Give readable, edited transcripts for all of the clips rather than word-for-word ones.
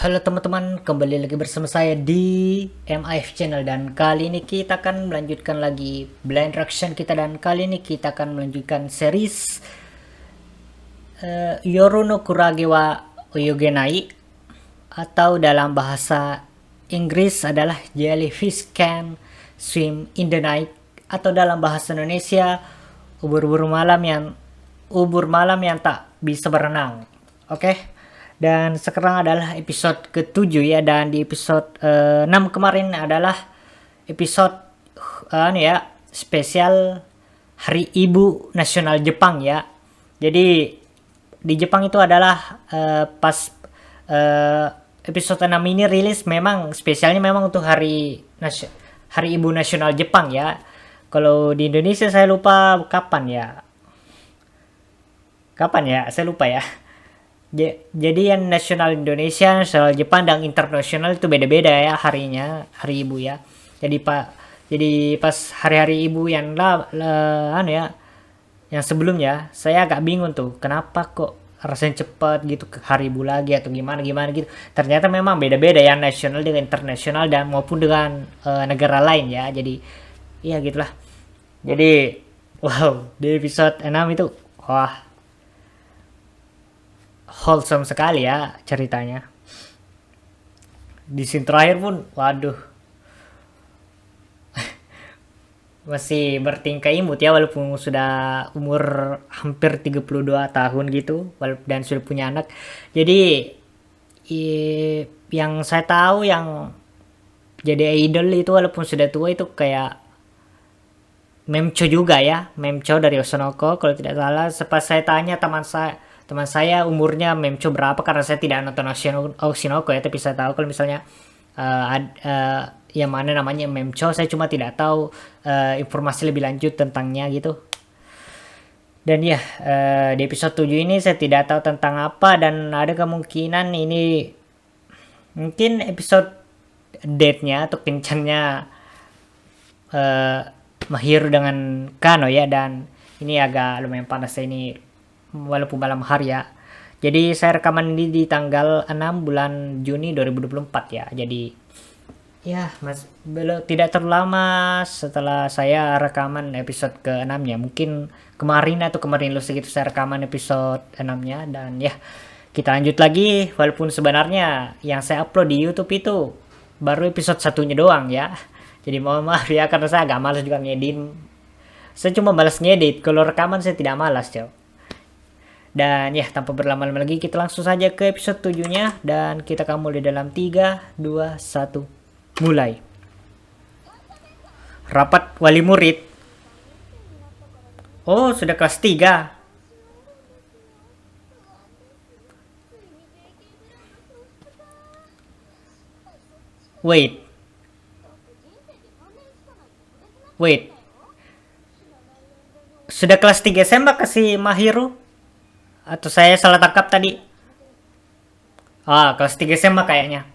Halo teman-teman, kembali lagi bersama saya di MIF Channel dan kali ini kita akan melanjutkan lagi blind reaction kita dan kali ini kita akan melanjutkan series Yoru no Kurage wa Oyugenai atau dalam bahasa Inggris adalah Jellyfish Can Swim in the Night atau dalam bahasa Indonesia ubur malam yang tak bisa berenang. Oke. Dan sekarang adalah episode ke-7 ya, dan di episode 6 kemarin adalah episode spesial Hari Ibu Nasional Jepang ya. Jadi di Jepang itu adalah pas episode 6 ini rilis, memang spesialnya memang untuk Hari Ibu Nasional Jepang ya. Kalau di Indonesia saya lupa kapan ya. Saya lupa ya. Jadi yang nasional Indonesia, nasional Jepang, dan internasional itu beda-beda ya harinya, hari ibu ya. Jadi pas hari-hari ibu yang yang sebelumnya saya agak bingung tuh, kenapa kok rasanya cepat gitu ke hari ibu lagi atau gimana gitu. Ternyata memang beda-beda yang nasional dengan internasional dan maupun dengan negara lain ya. Jadi iya gitulah. Jadi wow, di episode 6 itu wah, wholesome sekali ya ceritanya. Di scene terakhir pun waduh, masih bertingkah imut ya walaupun sudah umur hampir 32 tahun gitu dan sudah punya anak. Jadi yang saya tahu yang jadi idol itu walaupun sudah tua itu kayak Memcho juga ya, Memcho dari Osonoko kalau tidak salah. Pas saya tanya teman saya umurnya Memcho berapa, karena saya tidak nonton Oshinoko ya, tapi saya tahu kalau misalnya yang mana namanya Memcho, saya cuma tidak tahu informasi lebih lanjut tentangnya gitu. Dan ya di episode 7 ini saya tidak tahu tentang apa, dan ada kemungkinan ini mungkin episode date-nya atau kencannya Mahiru dengan Kano ya, dan ini agak lumayan panas ini walaupun malam hari ya. Jadi saya rekaman ini di tanggal 6 bulan Juni 2024 ya. Jadi ya belum tidak terlalu lama setelah saya rekaman episode ke-6 nya. Mungkin kemarin atau kemarin segitu saya rekaman episode 6 nya, dan ya kita lanjut lagi walaupun sebenarnya yang saya upload di YouTube itu baru episode satunya doang ya. Jadi mohon maaf ya karena saya agak malas juga ngedit. Saya cuma malas ngedit, kalau rekaman saya tidak malas cow. Dan ya tanpa berlama-lama lagi kita langsung saja ke episode 7 nya, dan kita akan mulai dalam 3, 2, 1 mulai. Rapat wali murid. Oh sudah kelas 3. Wait, sudah kelas 3 SMA kasih Mahiru? Atau saya salah tangkap tadi? Kelas 3 SMA kayaknya.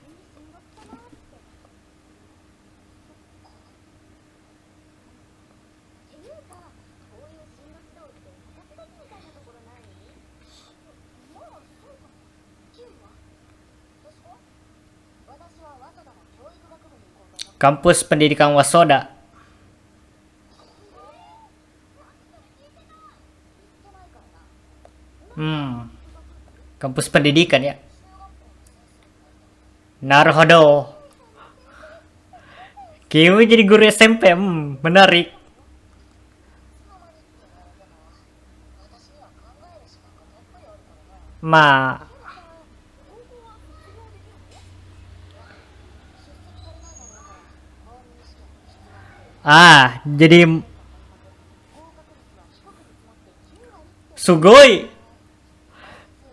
Kampus Pendidikan Wasoda. Kampus pendidikan ya. Naruhodo. Kiwi jadi guru SMP. Menarik. Ma. Jadi sugoi.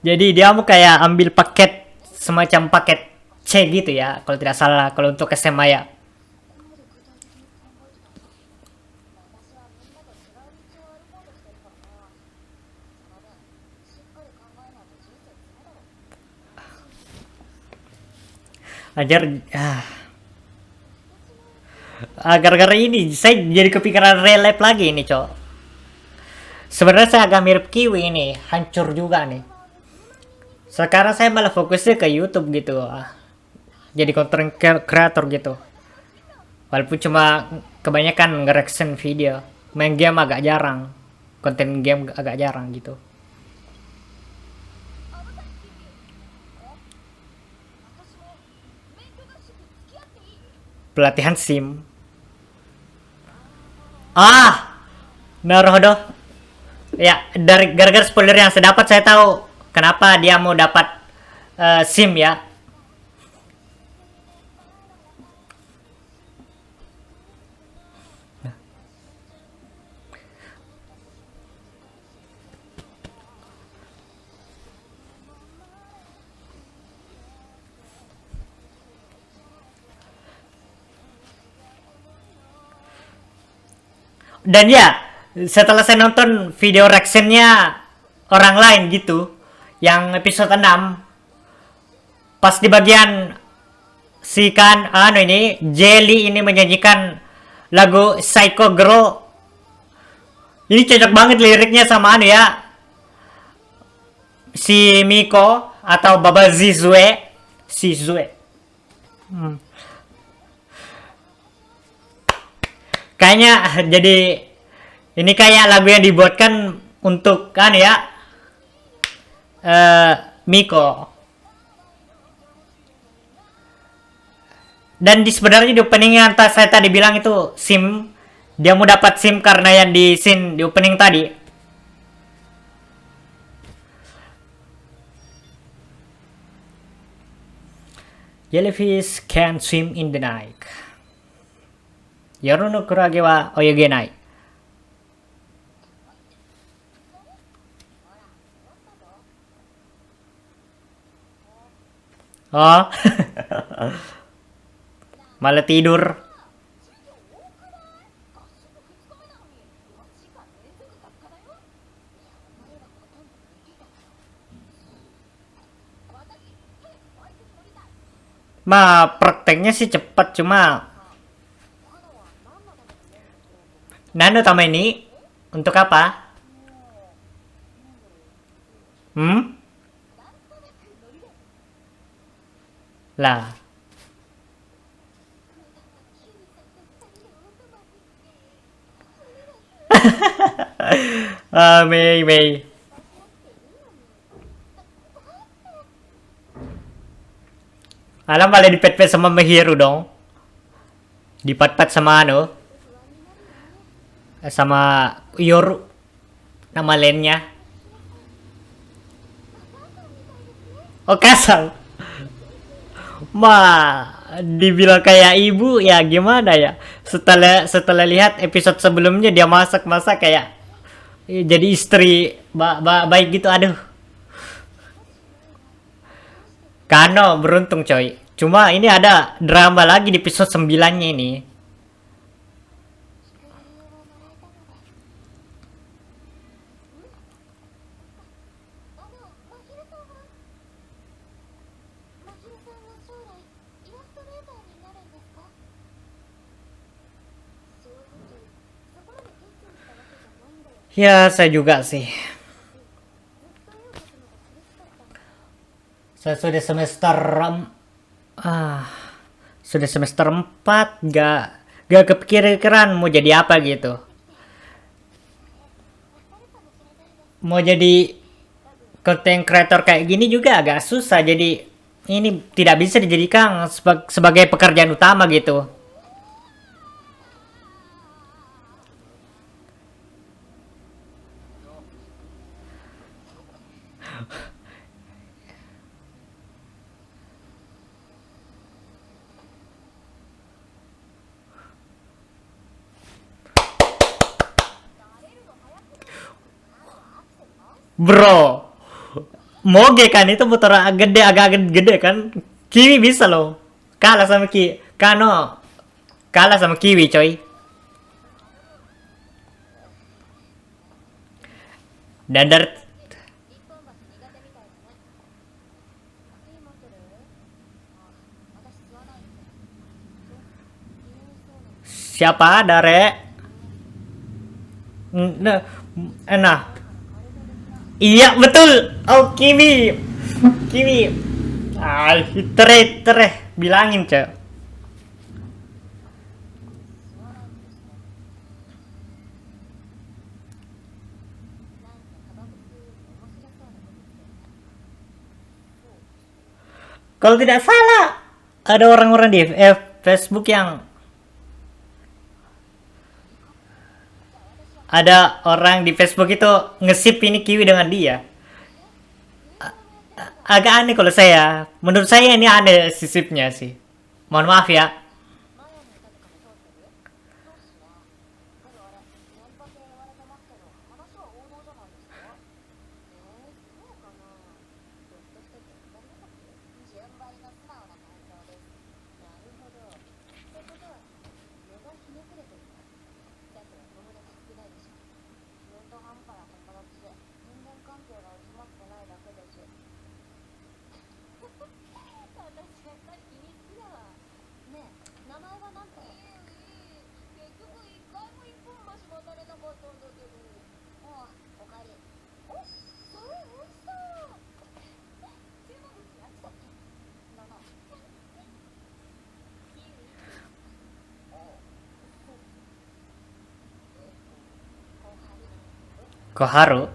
Jadi dia mau kayak ambil paket, semacam paket C gitu ya, kalau tidak salah kalau untuk SMA ya. Ajar gara-gara ini saya jadi kepikiran real life lagi ini cowok. Sebenarnya saya agak mirip Kiwi ini, hancur juga nih. Sekarang saya malah fokusnya ke YouTube gitu. jadi content creator gitu. Walaupun cuma kebanyakan nge-reaction video. Main game agak jarang. Konten game agak jarang gitu. Pelatihan SIM. Ah, Naruhodo. Ya, dari gara-gara spoiler yang saya dapat saya tahu kenapa dia mau dapat SIM ya. Dan ya, setelah saya nonton video reactionnya orang lain gitu, yang episode 6, pas di bagian si kan ini Jelly ini menyanyikan lagu Psycho Girl, ini cocok banget liriknya sama ya si Miko atau Baba Zizue. Kayaknya jadi ini kayak lagu yang dibuatkan untuk Miko. Dan sebenarnya di opening yang saya tadi bilang itu SIM, dia mau dapat SIM karena yang di scene di opening tadi. Jellyfish can swim in the night. Yoru no kurage wa oyogenai. Oh. Malah tidur. Prakteknya sih cepat, cuma Nano Tama ini untuk apa? Lah. Mei. Alam malah dipet-pet sama Mihiru dong. Dipat-pat sama sama Yoru nama lainnya. Oh, Kasang. Dibilang kayak ibu ya gimana ya? Setelah lihat episode sebelumnya dia masak kayak jadi istri baik gitu, aduh. Kano beruntung coy. Cuma ini ada drama lagi di episode 9-nya ini. Ya, saya juga sih. Saya sudah semester 4 gak kepikiran mau jadi apa gitu. Mau jadi content creator kayak gini juga agak susah, jadi ini tidak bisa dijadikan sebagai pekerjaan utama gitu. Bro, Moge kan itu motor agak gede kan. Kiwi bisa loh. Kano kalah sama Kiwi coy. Dan dari siapa Dare? Nah, iya betul. Oh, Kiwi. Tere. bilangin, Cok. Kalau tidak salah, ada orang-orang di Facebook yang ada orang di Facebook itu ngesip ini Kiwi dengan dia. Agak aneh kalau saya. Menurut saya ini aneh sisipnya sih. Mohon maaf ya. Koharu.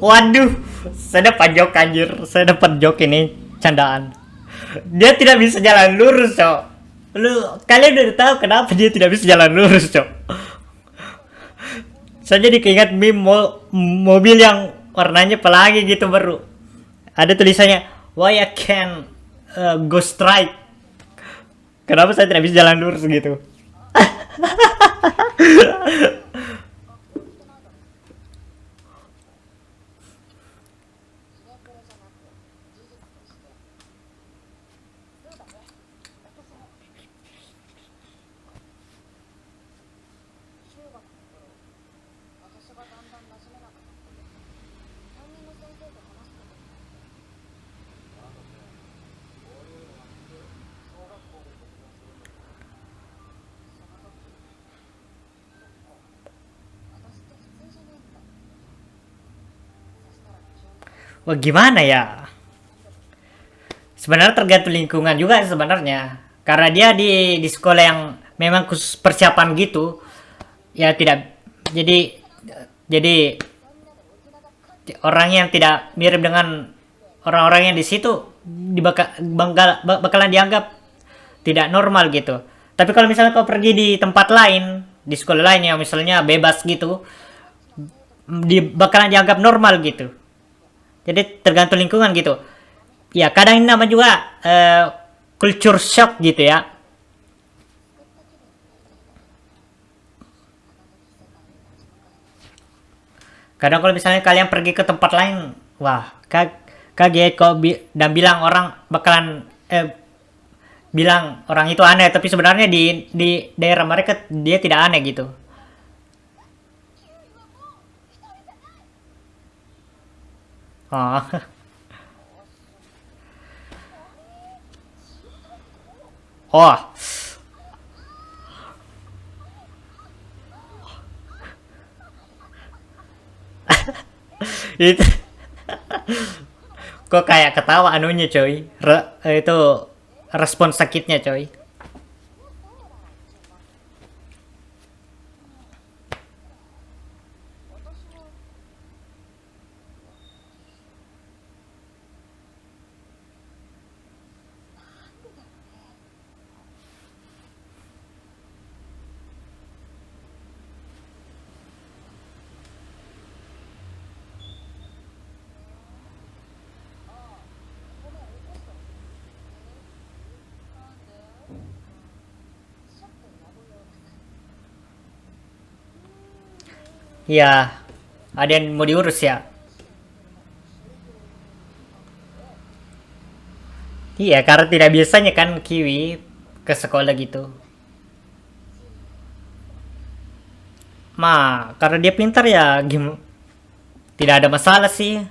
Waduh, saya dapat joke anjir. Saya dapat joke ini candaan. Dia tidak bisa jalan lurus, Cok. Kalian udah tahu kenapa dia tidak bisa jalan lurus, Cok. Saya jadi keinget meme mobil yang warnanya pelangi gitu baru. Ada tulisannya, why I can go straight. Kenapa saya tidak bisa jalan lurus gitu? Wah, gimana ya? Sebenarnya tergantung lingkungan juga sebenarnya. Karena dia di sekolah yang memang khusus persiapan gitu, ya tidak, jadi jadi orang yang tidak mirip dengan orang-orang yang di situ bakalan dianggap tidak normal gitu. Tapi kalau misalnya kau pergi di tempat lain, di sekolah lain yang misalnya bebas gitu, bakalan dianggap normal gitu. Jadi tergantung lingkungan gitu. Ya kadang ini nama juga culture shock gitu ya. Kadang kalau misalnya kalian pergi ke tempat lain, wah, kaget kok dan bilang orang bakalan bilang orang itu aneh, tapi sebenarnya di daerah mereka dia tidak aneh gitu. Oh. Oh, itu kok kayak ketawa anunya coy. Itu respon sakitnya coy. Iya, ada yang mau diurus ya. Iya, karena tidak biasanya kan Kiwi ke sekolah gitu. Karena dia pintar ya, tidak ada masalah sih.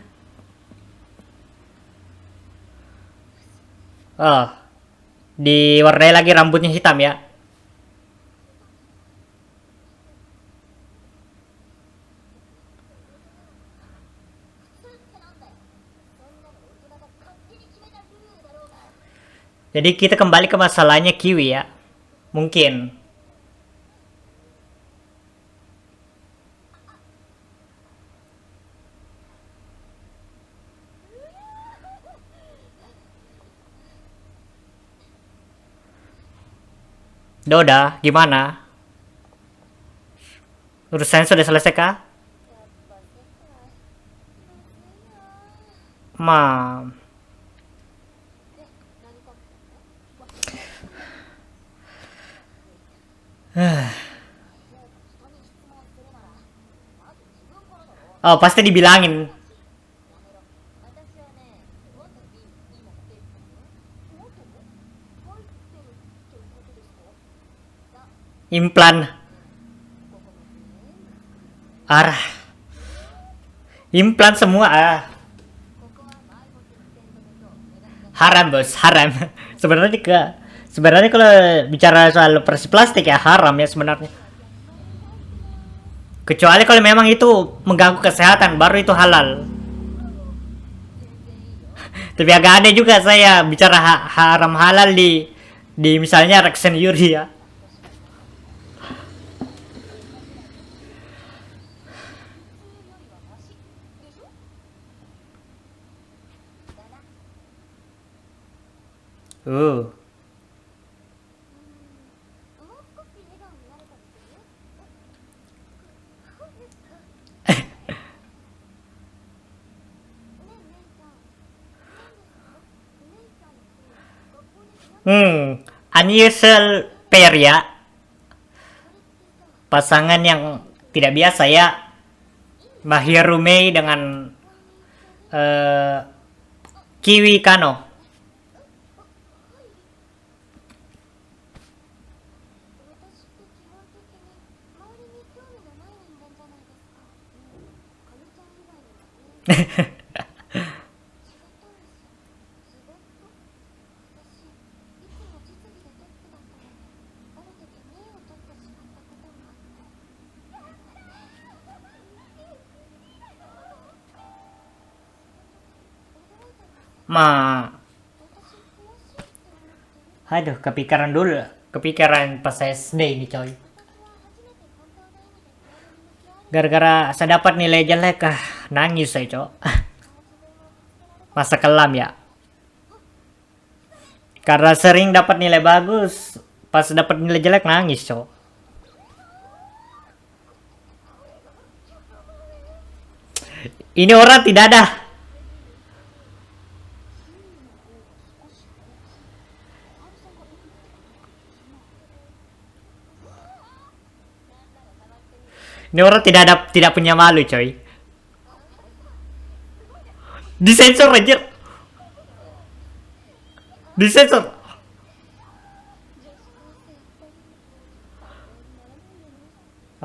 Oh, diwarnai lagi rambutnya hitam ya. Jadi kita kembali ke masalahnya kiwi ya. Mungkin. Doda, gimana? Urusan sudah selesai kah? Ma, oh pasti dibilangin. Implan. Arah. Implan semua ah. Haram bos, haram. sebenarnya ke sebenarnya kalau bicara soal operasi plastik ya haram ya sebenarnya. Kecuali kalau memang itu mengganggu kesehatan baru itu halal. Tapi agak aneh juga saya bicara haram halal di misalnya Reksen Yuri ya. Uh. Unusual pair ya. Pasangan yang tidak biasa ya. Mahir Rumei dengan eh, Kiwi Kano. Ma, aduh kepikiran dulu. Kepikiran pas SD ini coy. Gara-gara saya dapat nilai jelek nangis saya cok. Masa kelam ya. Karena sering dapat nilai bagus, pas dapat nilai jelek nangis cok. Ini orang tidak ada. Ini orang tidak punya malu coy. Disensor aja. Disensor.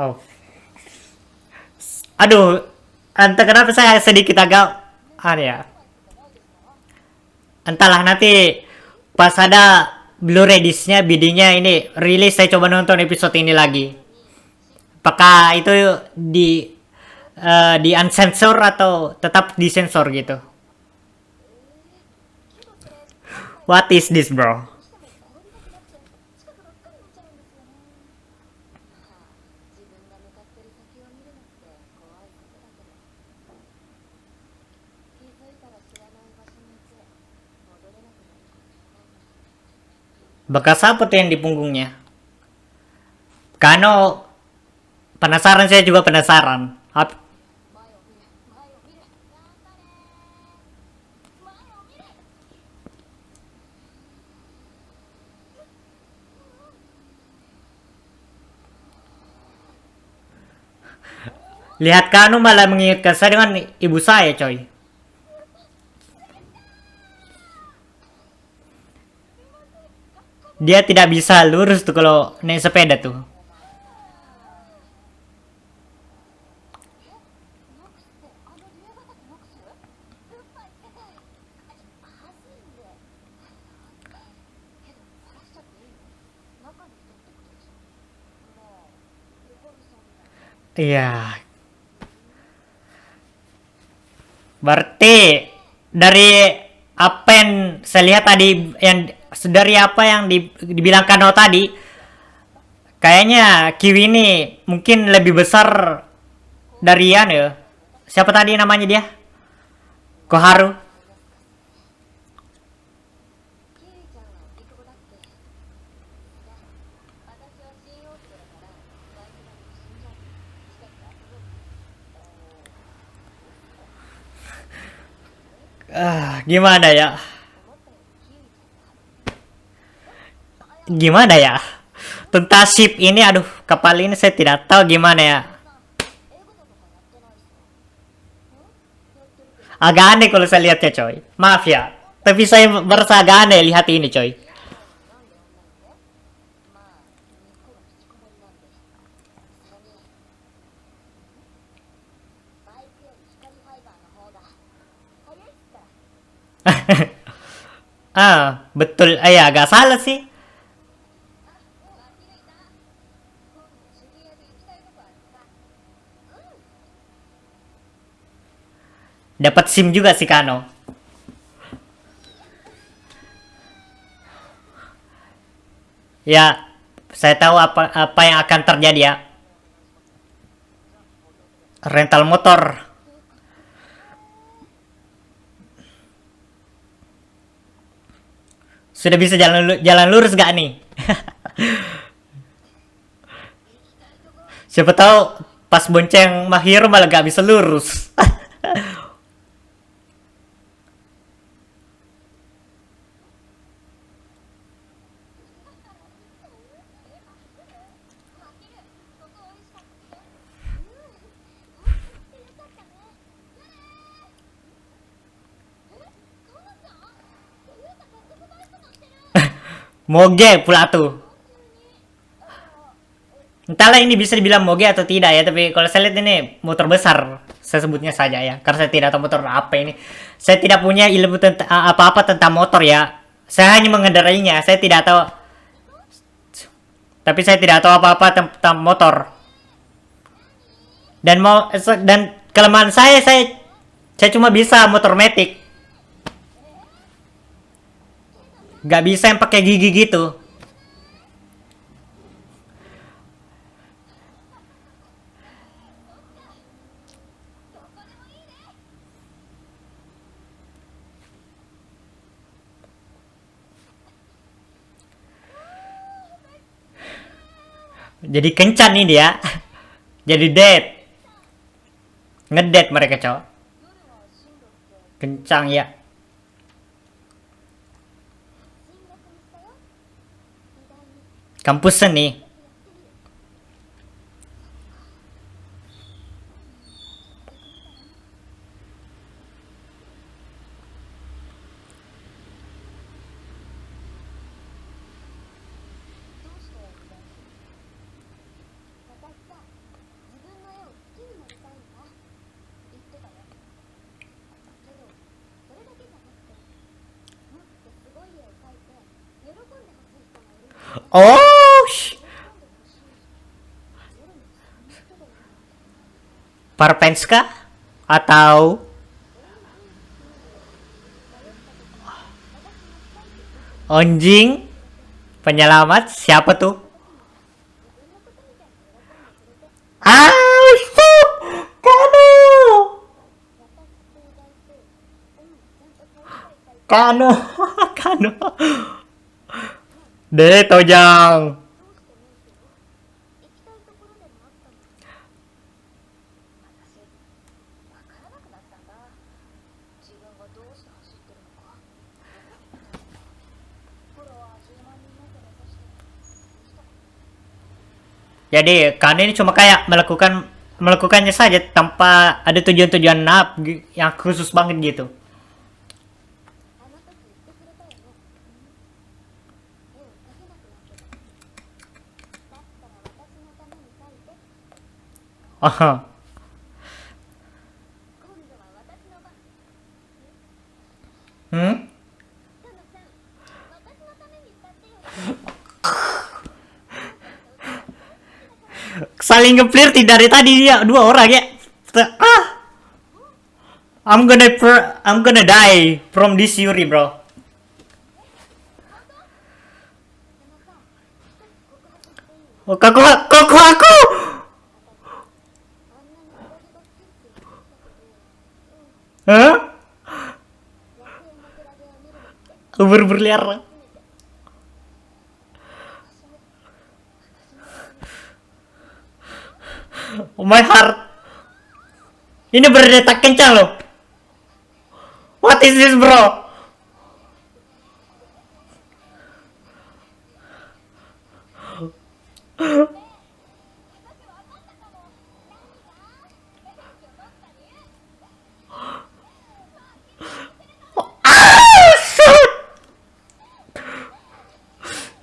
Oh. Aduh, entah kenapa saya sedikit agak aneh ya. Entahlah nanti pas ada Blu-ray disc-nya, BD-nya ini rilis saya coba nonton episode ini lagi. Apakah itu di unsensor atau tetap disensor gitu? What is this, bro? Bekas apa tuh yang di punggungnya? Kano penasaran, saya juga penasaran. Lihat Kano malah mengingatkan saya dengan ibu saya, coy. Dia tidak bisa lurus tuh kalau naik sepeda tuh. Iya. Berarti dari apa yang saya lihat tadi yang Dari apa yang dibilang Kano tadi, kayaknya Kiwi ini mungkin lebih besar dari ya. Siapa tadi namanya dia? Koharu. Gimana ya? Gimana ya? Tentang ship ini, aduh, kapal ini saya tidak tahu gimana ya. Agak aneh kalau saya lihat ya, coy. Maaf ya. Tapi saya merasa agak aneh lihat ini, coy. Betul. Ya, agak salah sih. Dapat SIM juga si Kano. Ya, saya tahu apa yang akan terjadi ya. Rental motor. Sudah bisa jalan lurus gak nih? Siapa tahu pas bonceng Mahir malah gak bisa lurus. Moge pula tuh. Entahlah ini bisa dibilang moge atau tidak ya, tapi kalau saya lihat ini motor besar, saya sebutnya saja ya, karena saya tidak tahu motor apa ini. Saya tidak punya ilmu tentang apa-apa tentang motor ya. Saya hanya mengendarainya, saya tidak tahu, tapi saya tidak tahu apa-apa tentang motor. Dan kelemahan saya cuma bisa motor metik, nggak bisa yang pakai gigi gitu. Jadi kencan nih dia. Jadi dead. Ngedead mereka, cowok. Kencang ya. Kampus seni. Oh, Parpenska atau Onjing penyelamat siapa tuh? Ah, Kano, Kano, Kano. De Tojang. Jadi Kano ini cuma kayak melakukannya saja tanpa ada tujuan-tujuan yang khusus banget gitu. Oh. Hmm? Saling ngeflirt dari tadi dia dua orang ya. Ah, I'm gonna die from this Yuri, bro. Oh, koko aku. Hah? Berliar. Oh my heart. Ini berdetak kencang loh. What is this, bro?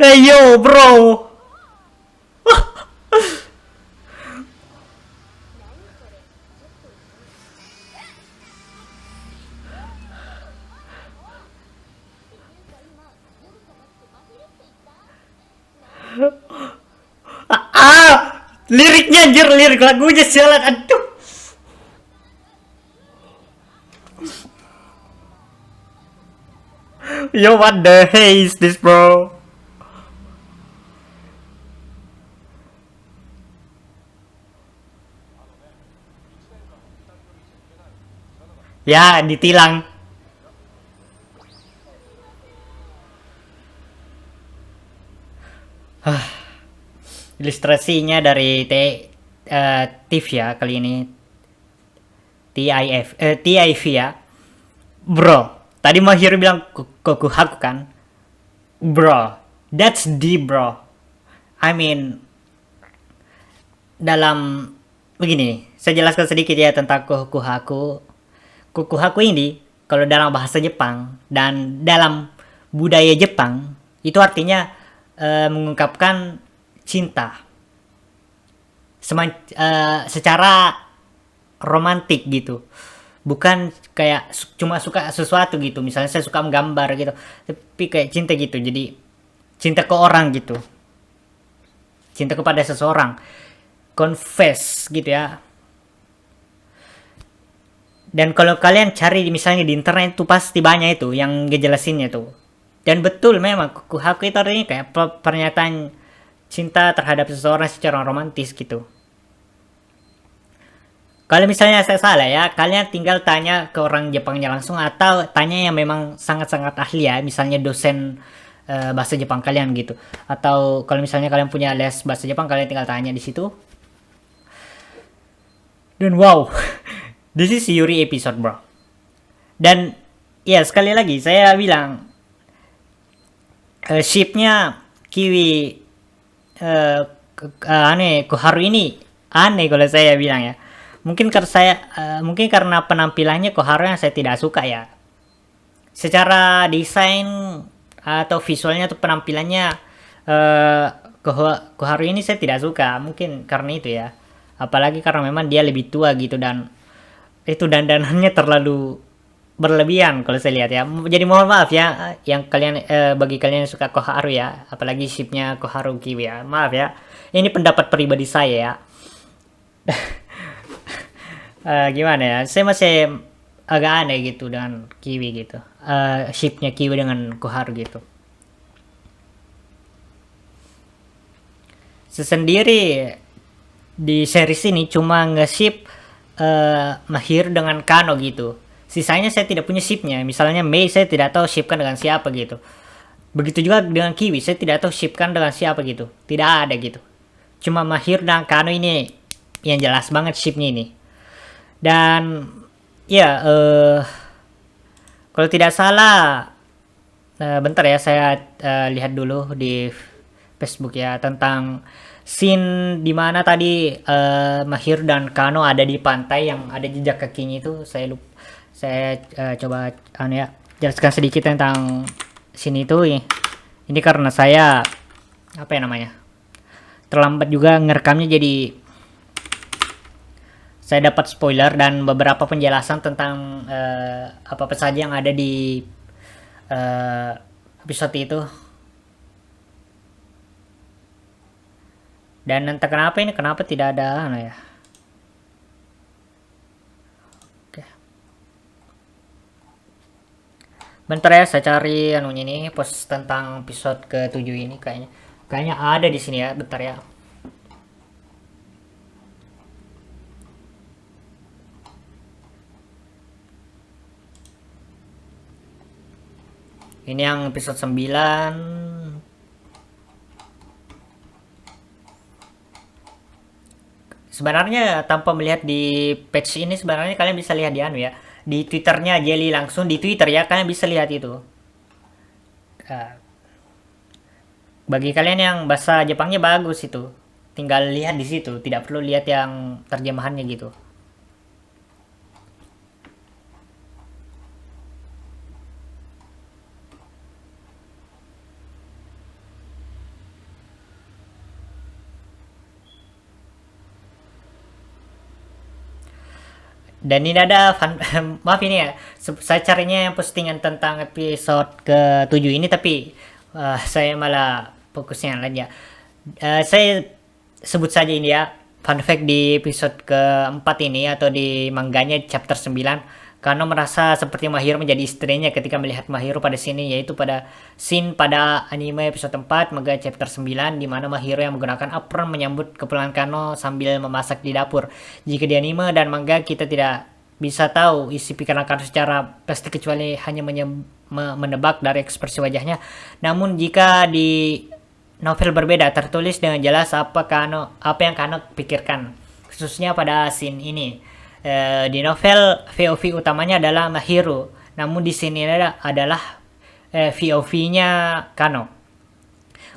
Hey yo, bro. Liriknya anjir, lirik lagunya sialan. Aduh. Yo, what the hell is this, bro? Ya, ditilang. Ilustrasinya dari TIFF ya kali ini. TIF ya. Bro, tadi Mahir bilang Kokuhaku kan? Bro, that's deep, bro. I mean, dalam begini, saya jelaskan sedikit ya tentang Kokuhaku. Kokuhaku ini kalau dalam bahasa Jepang dan dalam budaya Jepang itu artinya mengungkapkan cinta secara romantik gitu, bukan kayak cuma suka sesuatu gitu, misalnya saya suka menggambar gitu, tapi kayak cinta gitu, jadi cinta ke orang gitu, cinta kepada seseorang, confess gitu ya. Dan kalau kalian cari misalnya di internet itu pasti banyak itu yang ngejelasinnya tuh. Dan betul memang Kokuhaku itu artinya kayak pernyataan cinta terhadap seseorang secara romantis gitu. Kalau misalnya saya salah ya, kalian tinggal tanya ke orang Jepangnya langsung atau tanya yang memang sangat-sangat ahli ya, misalnya dosen bahasa Jepang kalian gitu. Atau kalau misalnya kalian punya les bahasa Jepang, kalian tinggal tanya di situ. Dan wow, this is Yuri episode, bro. Dan ya sekali lagi saya bilang shipnya Kiwi aneh, Koharu ini aneh kalau saya bilang ya. Mungkin karena penampilannya Koharu yang saya tidak suka ya. Secara desain atau visualnya atau penampilannya uh, Koharu ini saya tidak suka. Mungkin karena itu ya. Apalagi karena memang dia lebih tua gitu dan itu dandanannya terlalu berlebihan kalau saya lihat ya. Jadi mohon maaf ya yang kalian bagi kalian yang suka Koharu ya, apalagi shipnya Koharu Kiwi ya. Maaf ya. Ini pendapat pribadi saya ya. Gimana ya? Saya masih agak aneh gitu dengan Kiwi gitu. Shipnya Kiwi dengan Koharu gitu. Sesendiri di series ini cuma nge-ship Mahir dengan Kano gitu. Sisanya saya tidak punya shipnya. Misalnya Mei saya tidak tahu shipkan dengan siapa gitu. Begitu juga dengan Kiwi, saya tidak tahu shipkan dengan siapa gitu. Tidak ada gitu. Cuma Mahir dan Kano ini yang jelas banget shipnya ini. Dan ya kalau tidak salah bentar ya saya lihat dulu di Facebook ya tentang scene di mana tadi Mahir dan Kano ada di pantai yang ada jejak kakinya itu. Saya coba ya jelaskan sedikit tentang scene itu. Ini karena saya apa ya namanya terlambat juga ngerekamnya, jadi saya dapat spoiler dan beberapa penjelasan tentang apa saja yang ada di episode itu. Dan entah kenapa tidak ada ya. Oke. Bentar ya saya cari anunya ini post tentang episode ke-7 ini kayaknya ada di sini ya, bentar ya. Ini yang episode 9. Sebenarnya tanpa melihat di page ini, sebenarnya kalian bisa lihat di anu ya, di Twitternya Jelly, langsung di Twitter ya, kalian bisa lihat itu. Uh, Bagi kalian yang bahasa Jepangnya bagus itu, tinggal lihat di situ, tidak perlu lihat yang terjemahannya gitu. Dan ini ada fun, maaf ini ya, saya carinya yang postingan tentang episode ke-7 ini, tapi saya malah fokusnya yang lain ya. Saya sebut saja ini ya, fun fact di episode keempat ini atau di mangganya chapter 9, Kano merasa seperti Mahiro menjadi istrinya ketika melihat Mahiro pada sini, yaitu pada scene pada anime episode 4 manga chapter 9 di mana Mahiro yang menggunakan apron menyambut kepulangan Kano sambil memasak di dapur. Jika di anime dan manga kita tidak bisa tahu isi pikiran Kano secara pasti kecuali hanya menebak dari ekspresi wajahnya. Namun jika di novel berbeda, tertulis dengan jelas apa yang Kano pikirkan, khususnya pada scene ini. Di novel VOV utamanya adalah Mahiro, namun di sini adalah VOV-nya Kano.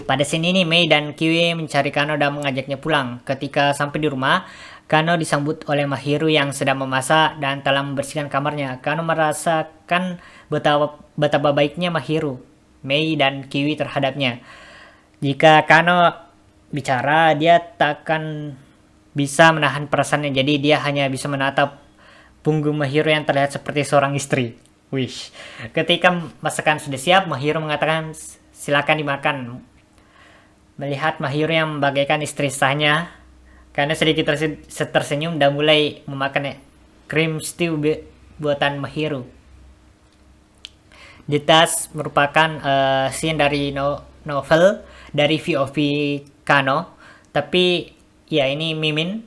Pada scene ini Mei dan Kiwi mencari Kano dan mengajaknya pulang. Ketika sampai di rumah, Kano disambut oleh Mahiro yang sedang memasak dan telah membersihkan kamarnya. Kano merasakan betapa baiknya Mahiro, Mei dan Kiwi terhadapnya. Jika Kano bicara, dia takkan bisa menahan perasaannya, jadi dia hanya bisa menatap punggung Mahiro yang terlihat seperti seorang istri. Wish. Ketika masakan sudah siap, Mahiro mengatakan silakan dimakan. Melihat Mahiro yang bagaikan istri sahnya, karena sedikit tersenyum dan mulai memakan cream stew buatan Mahiro. The Task merupakan scene dari novel dari VOV Kano, tapi ya ini Mimin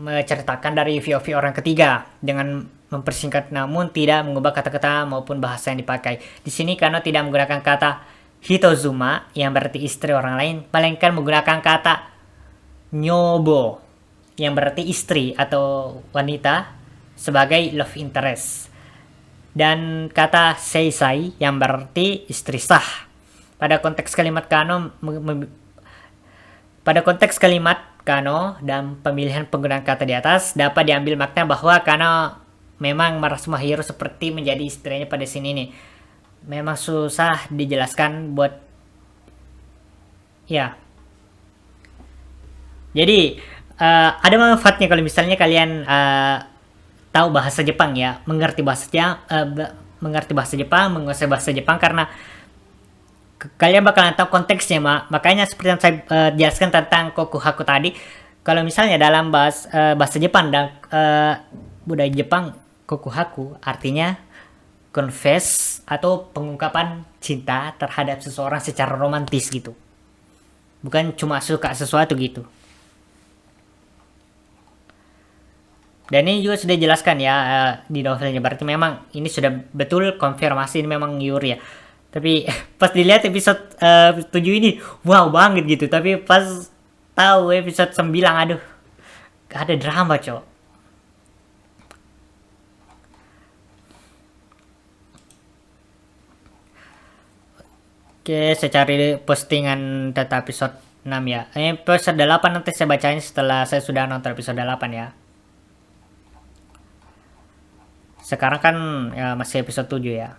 menceritakan dari VOV orang ketiga dengan mempersingkat namun tidak mengubah kata-kata maupun bahasa yang dipakai. Di sini Kano tidak menggunakan kata hitozuma yang berarti istri orang lain, melainkan menggunakan kata nyobo yang berarti istri atau wanita sebagai love interest, dan kata seisai yang berarti istri sah. Pada konteks kalimat Kano dan pemilihan penggunaan kata di atas dapat diambil makna bahwa Kano memang merasa Mahiro seperti menjadi istrinya pada sini ini. Memang susah dijelaskan buat ya. Jadi ada manfaatnya kalau misalnya kalian tahu bahasa Jepang ya, mengerti bahasa Jepang, menguasai bahasa Jepang, karena kalian bakalan tahu konteksnya, makanya seperti yang saya jelaskan tentang kokuhaku tadi. Kalau misalnya dalam bahasa Jepang dan budaya Jepang, kokuhaku artinya confess atau pengungkapan cinta terhadap seseorang secara romantis gitu, bukan cuma suka sesuatu gitu. Dan ini juga sudah dijelaskan ya di novelnya, berarti memang ini sudah betul konfirmasi ini memang Yuri ya. Tapi pas dilihat episode 7 ini wow banget gitu, tapi pas tahu episode 9 aduh ada drama cok. Oke, saya cari postingan data episode 6 ya. Episode 8 nanti saya bacain setelah saya sudah nonton episode 8 ya. Sekarang kan ya, masih episode 7 ya.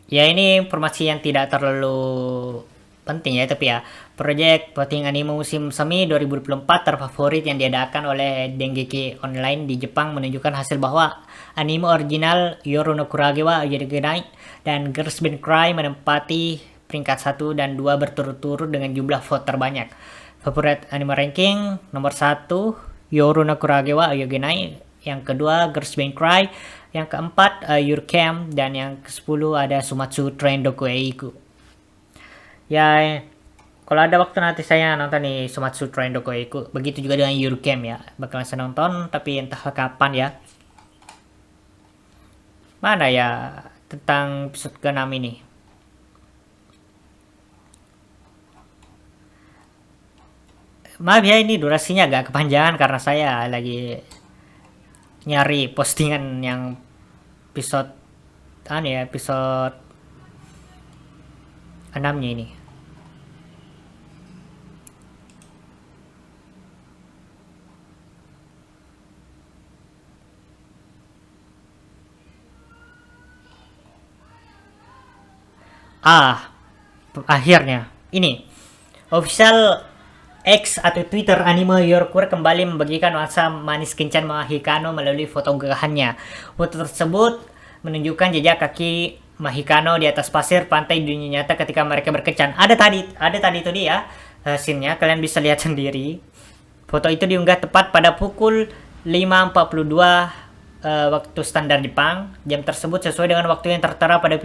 Ya ini informasi yang tidak terlalu penting ya, tapi ya proyek voting anime musim semi 2024 terfavorit yang diadakan oleh Dengeki Online di Jepang menunjukkan hasil bahwa anime original Yoru no Kurage wa Yagenai dan Girls Been Cry menempati peringkat 1 dan 2 berturut-turut dengan jumlah vote terbanyak. Favorit anime ranking nomor 1 Yoru no Kurage wa Yagenai, yang kedua Girls Been Cry, yang keempat Your Camp, dan yang ke-10 ada Sumatsu Train Doku Eiku. Ya Kalau ada waktu nanti saya nonton nih Sumatsu Train Dokoiku. Begitu juga dengan Your Game ya. Bakalan saya nonton tapi entah kapan ya. Mana ya tentang episode ke-6 ini? Maaf ya ini durasinya agak kepanjangan karena saya lagi nyari postingan yang episode episode 6-nya ini. Akhirnya ini official X atau Twitter anime Yorkur kembali membagikan nuansa manis kencan Mahikano melalui foto unggahannya. Foto tersebut menunjukkan jejak kaki Mahikano di atas pasir pantai dunia nyata ketika mereka berkencan. Ada tadi itu dia scene-nya, kalian bisa lihat sendiri. Foto itu diunggah tepat pada pukul 5.42 waktu standar Jepang. Jam tersebut sesuai dengan waktu yang tertera pada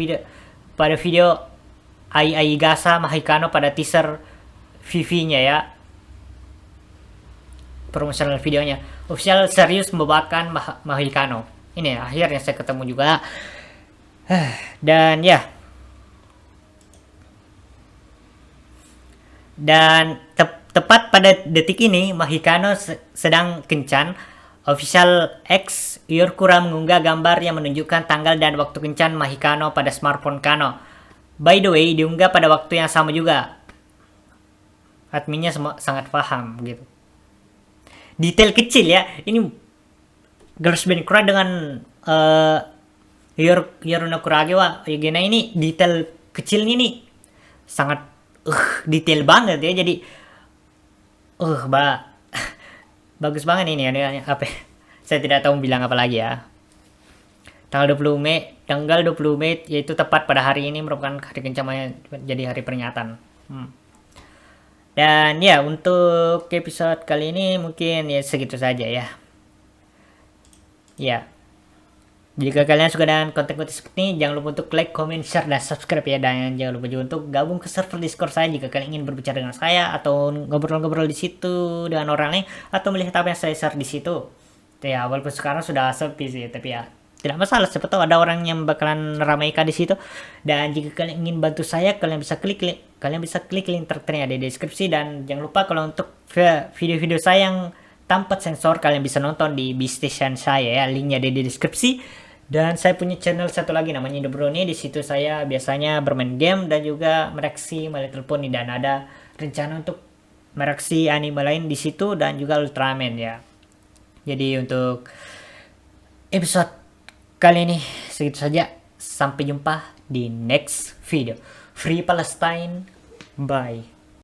video Ai Aigasa Mahikano pada teaser VV-nya ya. Promosional videonya. Official serius membawakan Mahikano. Ini akhirnya saya ketemu juga. Dan ya. Dan tepat pada detik ini Mahikano sedang kencan. Official X Yorkura mengunggah gambar yang menunjukkan tanggal dan waktu kencan Mahikano pada smartphone Kano. By the way, diunggah pada waktu yang sama juga. Adminnya sangat paham gitu. Detail kecil ya. Ini Girls Band Kura dengan Yoruno Kurage wa Yagena ini detail kecilnya nih sangat detail banget ya. Jadi bagus banget ini apa? Saya tidak tahu bilang apa lagi ya. Tanggal 20 Mei yaitu tepat pada hari ini merupakan hari kencamanya jadi hari peringatan. Dan ya untuk episode kali ini mungkin ya segitu saja ya. Ya. Jika kalian suka dengan konten-konten seperti ini, jangan lupa untuk like, comment, share, dan subscribe ya. Dan jangan lupa juga untuk gabung ke server Discord saya jika kalian ingin berbicara dengan saya atau ngobrol-ngobrol di situ dengan orang lain atau melihat apa yang saya share di situ. Ya walaupun sekarang sudah sepi sih, tapi ya tidak masalah, siapa tahu ada orang yang bakalan ramaikan di situ. Dan jika kalian ingin bantu saya, kalian bisa klik link tertera di deskripsi. Dan jangan lupa kalau untuk video-video saya yang tanpa sensor, kalian bisa nonton di Beastation saya ya, linknya ada di deskripsi. Dan saya punya channel satu lagi namanya Indobroni. Di situ saya biasanya bermain game dan juga mereaksi My Little Pony, dan ada rencana untuk mereaksi anime lain di situ dan juga Ultraman ya. Jadi untuk episode kali ini segitu saja. Sampai jumpa di next video. Free Palestine. Bye.